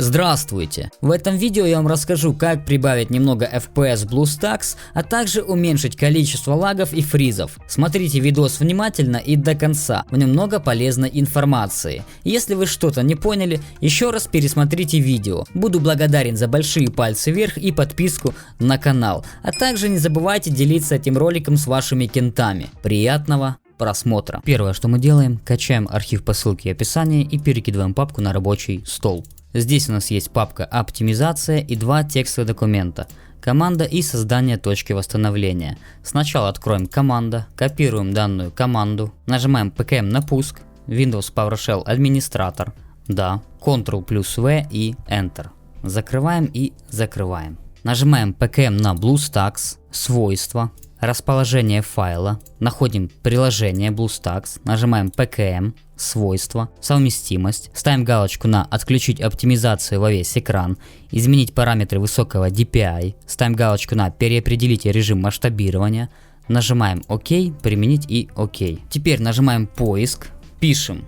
Здравствуйте! В этом видео я вам расскажу, как прибавить немного FPS в BlueStacks, а также уменьшить количество лагов и фризов. Смотрите видос внимательно и до конца, в нем много полезной информации. Если вы что-то не поняли, еще раз пересмотрите видео. Буду благодарен за большие пальцы вверх и подписку на канал. А также не забывайте делиться этим роликом с вашими кентами. Приятного просмотра! Первое, что мы делаем, качаем архив по ссылке в описании и перекидываем папку на рабочий стол. Здесь у нас есть папка оптимизация и два текстовых документа. Команда и создание точки восстановления. Сначала откроем команда, копируем данную команду, нажимаем PKM на пуск, Windows PowerShell администратор, да, Ctrl+V и Enter. Закрываем и закрываем. Нажимаем PKM на BlueStacks, свойства, расположение файла, находим приложение BlueStacks, нажимаем PKM, свойства, совместимость, ставим галочку на отключить оптимизацию во весь экран, изменить параметры высокого DPI, ставим галочку на переопределить режим масштабирования, нажимаем ОК, применить и ОК. Теперь нажимаем поиск, пишем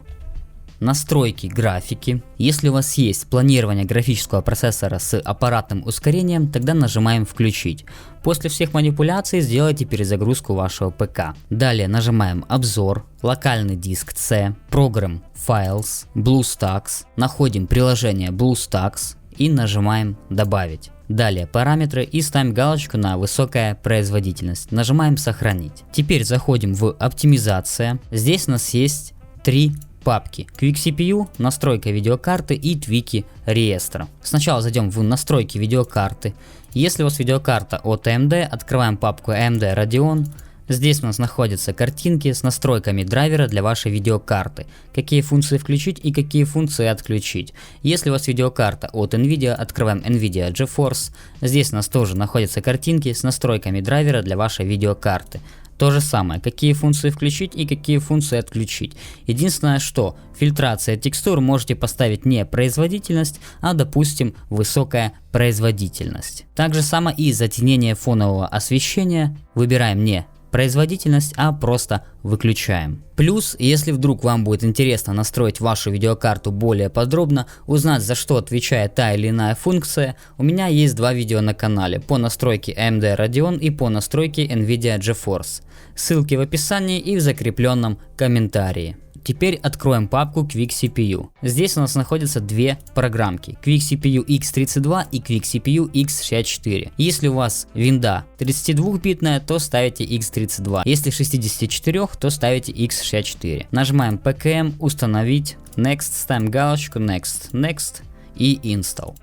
настройки графики. Если у вас есть планирование графического процессора с аппаратным ускорением, тогда нажимаем включить. После всех манипуляций сделайте перезагрузку вашего ПК. Далее нажимаем обзор, локальный диск C, Program Files, BlueStacks, находим приложение BlueStacks и нажимаем добавить. Далее параметры и ставим галочку на высокая производительность. Нажимаем сохранить. Теперь заходим в оптимизация. Здесь у нас есть три папки: Quick CPU, настройка видеокарты и твики реестра. Сначала зайдем в настройки видеокарты. Если у вас видеокарта от AMD, открываем папку AMD Radeon. Здесь у нас находятся картинки с настройками драйвера для вашей видеокарты. Какие функции включить и какие функции отключить. Если у вас видеокарта от Nvidia, открываем Nvidia GeForce. Здесь у нас тоже находятся картинки с настройками драйвера для вашей видеокарты. То же самое, какие функции включить и какие функции отключить. Единственное, что фильтрация текстур можете поставить не производительность, а допустим высокая производительность. Так же самое и затенение фонового освещения. Выбираем не производительность, а просто выключаем. Плюс, если вдруг вам будет интересно настроить вашу видеокарту более подробно, узнать, за что отвечает та или иная функция, у меня есть два видео на канале по настройке AMD Radeon и по настройке Nvidia GeForce. Ссылки в описании и в закрепленном комментарии. Теперь откроем папку Quick CPU. Здесь у нас находятся две программки: Quick CPU X32 и Quick CPU X64. Если у вас винда 32-битная, то ставите X32. Если 64, то ставите X64. Нажимаем PKM, установить, Next, ставим галочку, Next и Install.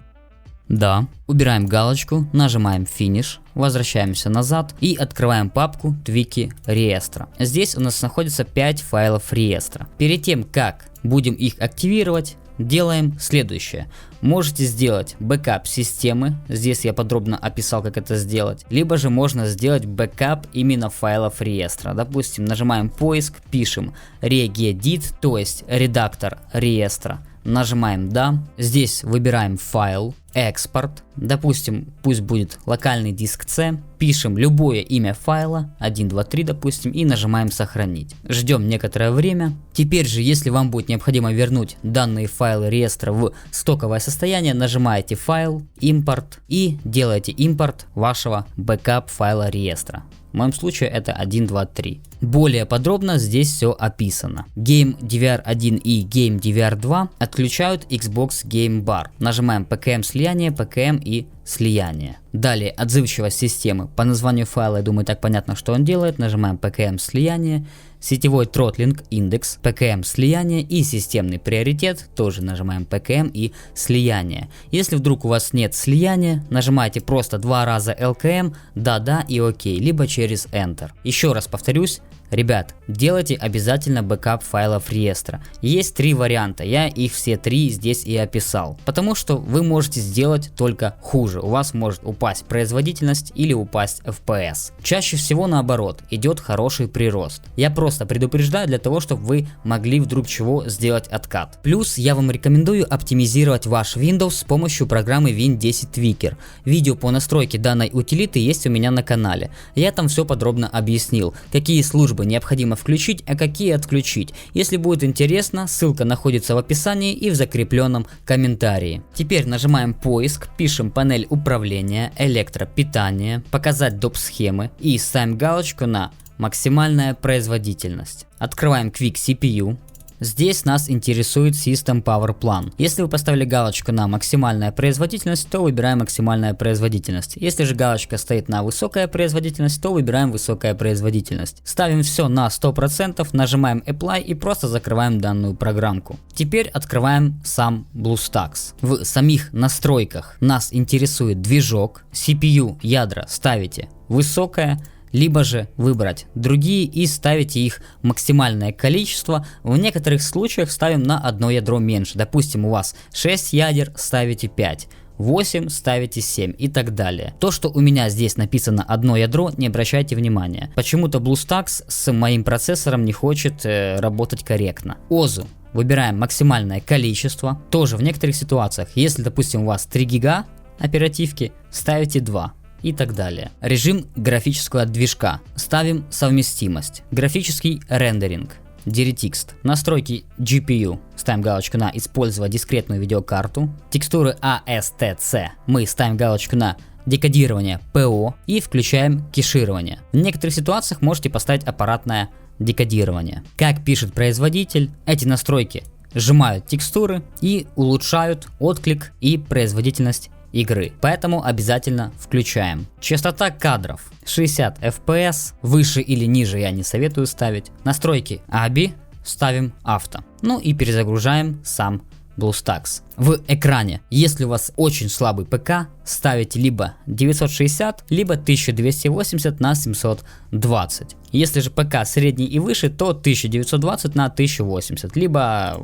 Да, убираем галочку, нажимаем Finish, возвращаемся назад и открываем папку твики реестра. Здесь у нас находится 5 файлов реестра. Перед тем, как будем их активировать, делаем следующее. Можете сделать бэкап системы, здесь я подробно описал, как это сделать, либо же можно сделать бэкап именно файлов реестра. Допустим, нажимаем поиск, пишем regedit, то есть редактор реестра. Нажимаем да, здесь выбираем файл, экспорт, допустим, пусть будет локальный диск C, пишем любое имя файла, 1, 2, 3 допустим, и нажимаем сохранить. Ждем некоторое время. Теперь же, если вам будет необходимо вернуть данные файлы реестра в стоковое состояние, нажимаете файл, импорт и делаете импорт вашего бэкап файла реестра. В моем случае это 1, 2, 3. Более подробно здесь все описано. Game DVR1 и Game DVR2 отключают Xbox Game Bar. Нажимаем PKM слияние, PKM и слияние. Далее отзывчивость системы. По названию файла, я думаю, так понятно, что он делает. Нажимаем PKM слияние. Сетевой throttling индекс, PKM слияние и системный приоритет, тоже нажимаем PKM и слияние. Если вдруг у вас нет слияния, нажимаете просто 2 раза LKM, да и ОК, либо через Enter. Еще раз повторюсь, ребят, делайте обязательно бэкап файлов реестра. Есть 3 варианта, я их все 3 здесь и описал. Потому что вы можете сделать только хуже, у вас может упасть производительность или упасть FPS. Чаще всего наоборот, идет хороший прирост. Я просто предупреждаю для того, чтобы вы могли вдруг чего сделать откат. Плюс я вам рекомендую оптимизировать ваш Windows с помощью программы Win10 Tweaker. Видео по настройке данной утилиты есть у меня на канале. Я там все подробно объяснил, какие службы бы необходимо включить, а какие отключить. Если будет интересно, ссылка находится в описании и в закрепленном комментарии. Теперь нажимаем поиск, пишем панель управления, электропитание, показать доп. Схемы и ставим галочку на максимальная производительность. Открываем Quick CPU. Здесь нас интересует System Power Plan. Если вы поставили галочку на максимальная производительность, то выбираем максимальная производительность. Если же галочка стоит на высокая производительность, то выбираем высокая производительность. Ставим все на 100%, нажимаем Apply и просто закрываем данную программку. Теперь открываем сам BlueStacks. В самих настройках нас интересует движок, CPU ядра ставите высокое, либо же выбрать другие и ставите их максимальное количество. В некоторых случаях ставим на одно ядро меньше. Допустим, у вас 6 ядер, ставите 5. 8 ставите 7 и так далее. То, что у меня здесь написано одно ядро, не обращайте внимания. Почему-то BlueStacks с моим процессором не хочет работать корректно. ОЗУ. Выбираем максимальное количество. Тоже в некоторых ситуациях, если, допустим, у вас 3 гига оперативки, ставите 2. И так далее. Режим графического движка. Ставим совместимость. Графический рендеринг. DirectX. Настройки GPU. Ставим галочку на использовать дискретную видеокарту. Текстуры ASTC. Мы ставим галочку на декодирование PO и включаем кеширование. В некоторых ситуациях можете поставить аппаратное декодирование. Как пишет производитель, эти настройки сжимают текстуры и улучшают отклик и производительность игры, поэтому обязательно включаем. Частота кадров 60 FPS, выше или ниже я не советую ставить. Настройки ABI ставим авто. Ну и перезагружаем сам BlueStacks. В экране, если у вас очень слабый ПК, ставите либо 960, либо 1280 на 720. Если же ПК средний и выше, то 1920 на 1080, либо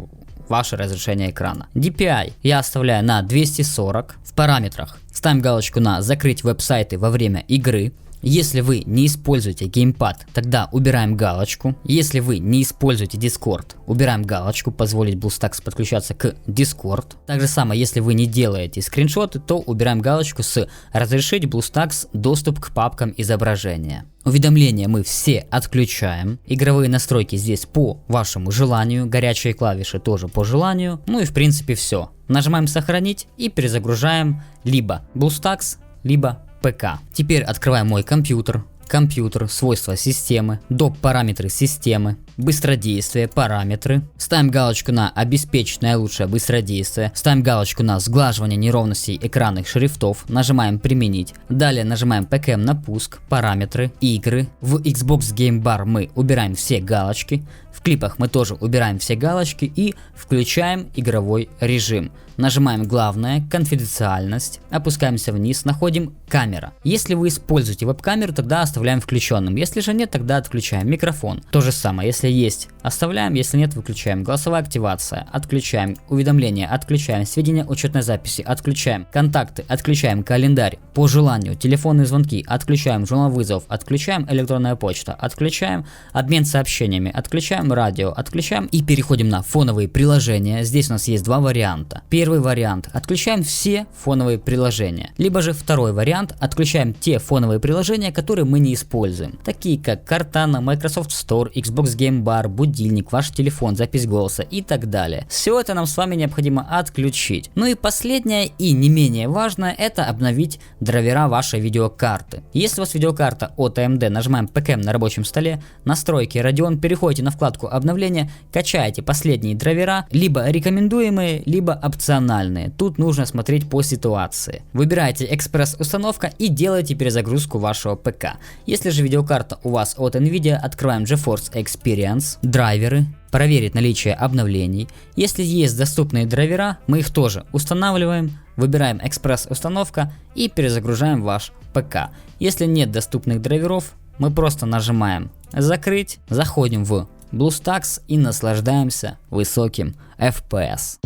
ваше разрешение экрана. DPI я оставляю на 240. В параметрах ставим галочку на закрыть веб-сайты во время игры. Если вы не используете геймпад, тогда убираем галочку. Если вы не используете Discord, убираем галочку, позволить BlueStacks подключаться к Discord. Так же самое, если вы не делаете скриншоты, то убираем галочку с разрешить BlueStacks доступ к папкам изображения. Уведомления мы все отключаем. Игровые настройки здесь по вашему желанию. Горячие клавиши тоже по желанию. Ну и в принципе все. Нажимаем сохранить и перезагружаем либо BlueStacks, либо ПК. Теперь открываем мой компьютер. Компьютер, свойства системы, доп. Параметры системы, быстродействие, параметры. Ставим галочку на обеспечить наилучшее быстродействие. Ставим галочку на сглаживание неровностей экранных шрифтов. Нажимаем применить. Далее нажимаем PKM на пуск, параметры, игры. В Xbox Game Bar мы убираем все галочки. В клипах мы тоже убираем все галочки и включаем игровой режим. Нажимаем главное, конфиденциальность, опускаемся вниз, находим камера. Если вы используете веб-камеру, тогда оставляем включенным. Если же нет, тогда отключаем микрофон. То же самое, если есть, оставляем, если нет, выключаем. Голосовая активация, отключаем. Уведомления, отключаем. Сведения учетной записи, отключаем. Контакты, отключаем. Календарь, по желанию. Телефонные звонки, отключаем. Журнал вызовов, отключаем. Электронная почта, отключаем. Обмен сообщениями, отключаем. Радио, отключаем. И переходим на фоновые приложения. Здесь у нас есть два варианта. Первый вариант, отключаем все фоновые приложения. Либо же второй вариант, отключаем те фоновые приложения, которые мы не используем. Такие как Cortana, Microsoft Store, Xbox Game Bar, будильник, ваш телефон, запись голоса и так далее. Все это нам с вами необходимо отключить. Ну и последнее и не менее важное, это обновить драйвера вашей видеокарты. Если у вас видеокарта от AMD, нажимаем PKM на рабочем столе, настройки Radeon, переходите на вкладку обновления, качаете последние драйвера, либо рекомендуемые, либо опциональные. Тут нужно смотреть по ситуации. Выбираете экспресс-установка и делаете перезагрузку вашего ПК. Если же видеокарта у вас от Nvidia, открываем GeForce Experience, драйверы, проверить наличие обновлений. Если есть доступные драйвера, мы их тоже устанавливаем, выбираем экспресс-установка и перезагружаем ваш ПК. Если нет доступных драйверов, мы просто нажимаем закрыть, заходим в BlueStacks и наслаждаемся высоким FPS.